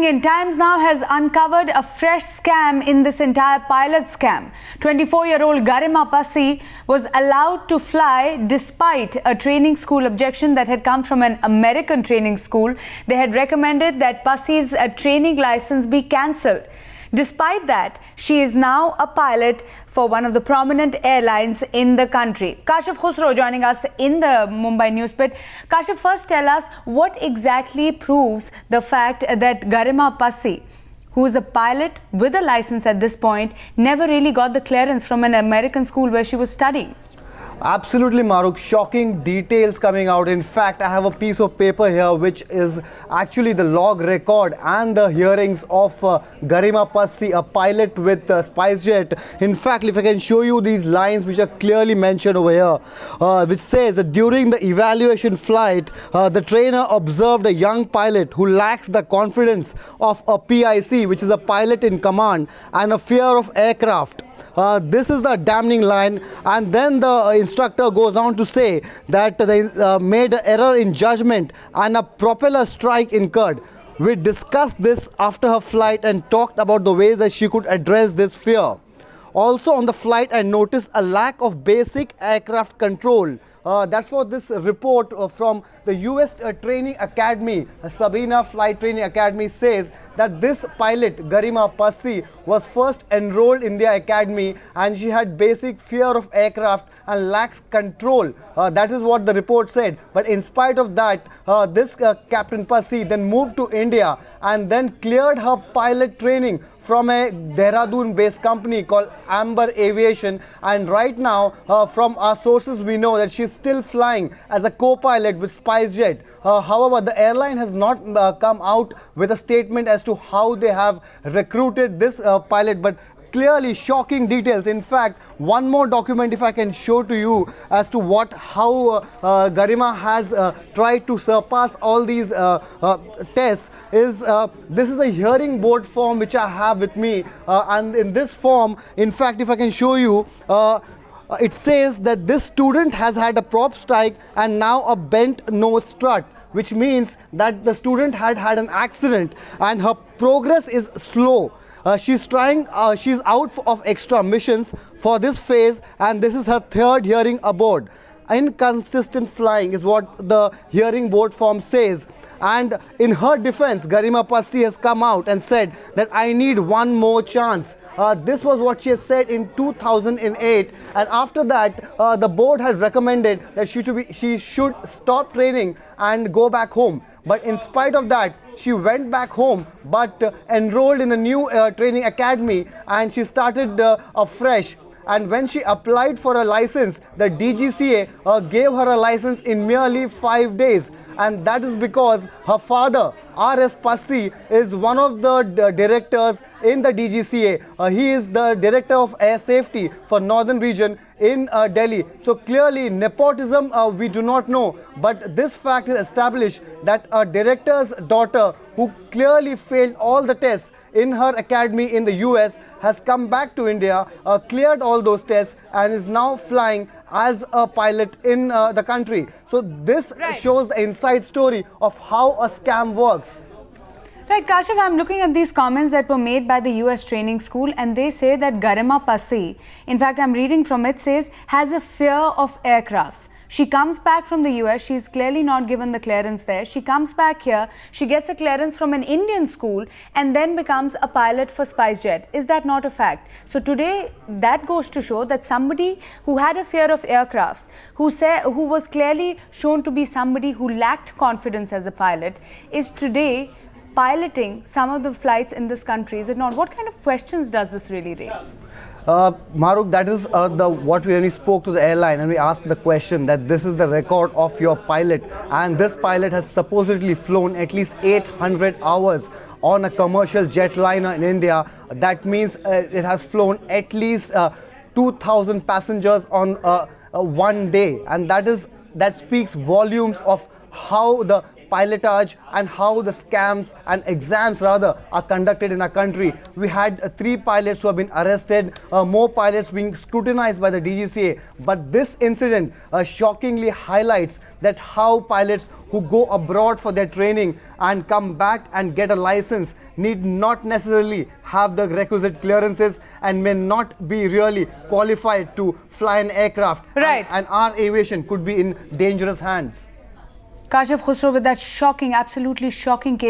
In Times Now has uncovered a fresh scam in this entire pilot scam. 24-year-old Garima Passi was allowed to fly despite a training school objection that had come from an American training school. They had recommended that Passi's training license be cancelled. Despite that, she is now a pilot for one of the prominent airlines in the country. Kashif Khusro joining us in the Mumbai News Pit. Kashif, first tell us what exactly proves the fact that Garima Passi, who is a pilot with a license at this point, never really got the clearance from an American school where she was studying. Absolutely, Maruk. Shocking details coming out. In fact, I have a piece of paper here which is actually the log record and the hearings of Garima Passi, a pilot with SpiceJet. In fact, if I can show you these lines which are clearly mentioned over here, which says that during the evaluation flight, the trainer observed a young pilot who lacks the confidence of a PIC, which is a pilot in command, and a fear of aircraft. This is the damning line, and then the instructor goes on to say that they made an error in judgment and a propeller strike incurred. We discussed this after her flight and talked about the ways that she could address this fear. Also on the flight, I noticed a lack of basic aircraft control. That's what this report from the US Training Academy, Sabina Flight Training Academy, says, that this pilot, Garima Passi, was first enrolled in the academy and she had basic fear of aircraft and lacks control. That is what the report said. But in spite of that, this Captain Passi then moved to India and then cleared her pilot training from a Dehradun-based company called Amber Aviation. And right now, from our sources, we know that she's still flying as a co-pilot with SpiceJet. However, the airline has not come out with a statement as to how they have recruited this pilot, but clearly shocking details. In fact, one more document if I can show to you as to how Garima has tried to surpass all these tests is this is a hearing board form which I have with me, and in this form, in fact, if I can show you, it says that this student has had a prop strike and now a bent nose strut, which means that the student had an accident and her progress is slow. She's out of extra missions for this phase, and this is her third hearing aboard. Inconsistent flying is what the hearing board form says. And in her defense, Garima Passi has come out and said that I need one more chance. This was what she has said in 2008, and after that the board had recommended that she should stop training and go back home. But in spite of that, she went back home but enrolled in a new training academy, and she started afresh. And when she applied for a license, the DGCA gave her a license in merely 5 days. And that is because her father, R.S. Passi, is one of the directors in the DGCA. He is the director of air safety for Northern region in Delhi. So clearly nepotism we do not know, but this fact is established that a director's daughter who clearly failed all the tests in her academy in the US has come back to India, cleared all those tests, and is now flying as a pilot in the country. So this shows the inside story of how a scam works. Right, Kashif, I'm looking at these comments that were made by the US training school, and they say that Garima Passi, in fact, I'm reading from it, says, has a fear of aircrafts. She comes back from the US, she's clearly not given the clearance there. She comes back here, she gets a clearance from an Indian school and then becomes a pilot for SpiceJet. Is that not a fact? So today, that goes to show that somebody who had a fear of aircrafts, who was clearly shown to be somebody who lacked confidence as a pilot, is today piloting some of the flights in this country. Is it not? What kind of questions does this really raise? Maruk, that is what we only spoke to the airline, and we asked the question that this is the record of your pilot, and this pilot has supposedly flown at least 800 hours on a commercial jetliner in India. That means it has flown at least 2,000 passengers on one day, and that speaks volumes of how the pilotage and how the scams and exams rather are conducted in our country. We had 3 pilots who have been arrested, more pilots being scrutinized by the DGCA. But this incident shockingly highlights that how pilots who go abroad for their training and come back and get a license need not necessarily have the requisite clearances and may not be really qualified to fly an aircraft. Right. And our aviation could be in dangerous hands. Kashif Khusro with that shocking, absolutely shocking case.